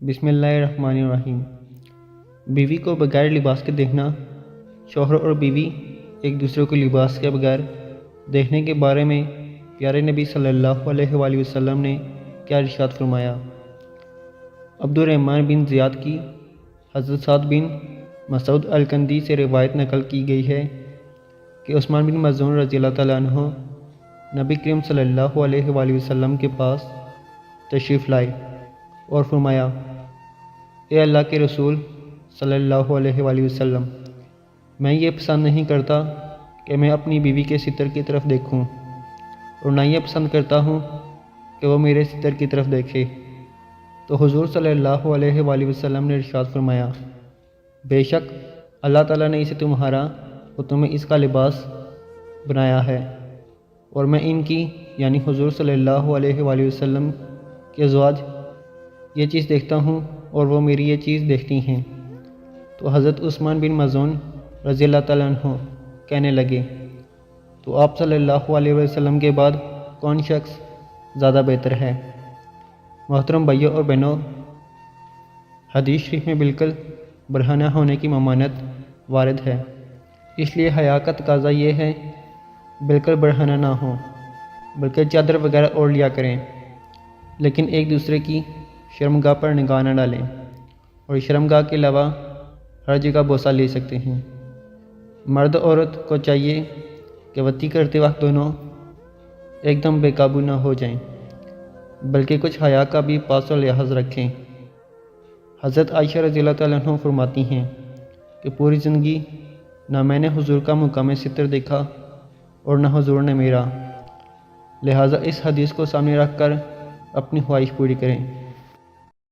بسم اللہ الرحمن الرحیم۔ بیوی کو بغیر لباس کے دیکھنا۔ شوہر اور بیوی ایک دوسرے کو لباس کے بغیر دیکھنے کے بارے میں پیارے نبی صلی اللہ علیہ وآلہ وسلم نے کیا ارشاد فرمایا؟ عبدالرحمن بن زیاد کی حضرت سعد بن مسعود الکندی سے روایت نقل کی گئی ہے کہ عثمان بن مظعون رضی اللہ تعالیٰ عنہ نبی کریم صلی اللہ علیہ وآلہ وسلم کے پاس تشریف لائے اور فرمایا: اے اللہ کے رسول صلی اللہ علیہ وآلہ وسلم، میں یہ پسند نہیں کرتا کہ میں اپنی بیوی کے ستر کی طرف دیکھوں، اور نہ یہ پسند کرتا ہوں کہ وہ میرے ستر کی طرف دیکھے۔ تو حضور صلی اللہ علیہ وآلہ وسلم نے ارشاد فرمایا: بے شک اللہ تعالیٰ نے اسے تمہارا اور تمہیں اس کا لباس بنایا ہے، اور میں ان کی یعنی حضور صلی اللہ علیہ وآلہ وسلم کے ازواج یہ چیز دیکھتا ہوں اور وہ میری یہ چیز دیکھتی ہیں۔ تو حضرت عثمان بن مظعون رضی اللہ تعالیٰ عنہ کہنے لگے: تو آپ صلی اللہ علیہ وسلم کے بعد کون شخص زیادہ بہتر ہے؟ محترم بھائیوں اور بہنوں، حدیث شریف میں بالکل برہنہ ہونے کی ممانعت وارد ہے، اس لیے حیا کا تقاضا یہ ہے بالکل برہنہ نہ ہو، بلکہ چادر وغیرہ اوڑھ لیا کریں، لیکن ایک دوسرے کی شرمگاہ پر نگاہ نہ ڈالیں، اور شرمگاہ کے علاوہ ہر جگہ بوسہ لے سکتے ہیں۔ مرد عورت کو چاہیے کہ وطی کرتے وقت دونوں ایک دم بے قابو نہ ہو جائیں، بلکہ کچھ حیا کا بھی پاس و لحاظ رکھیں۔ حضرت عائشہ رضی اللہ تعالیٰ عنہ فرماتی ہیں کہ پوری زندگی نہ میں نے حضور کا مقام ستر دیکھا اور نہ حضور نے میرا، لہٰذا اس حدیث کو سامنے رکھ کر اپنی خواہش پوری کریں۔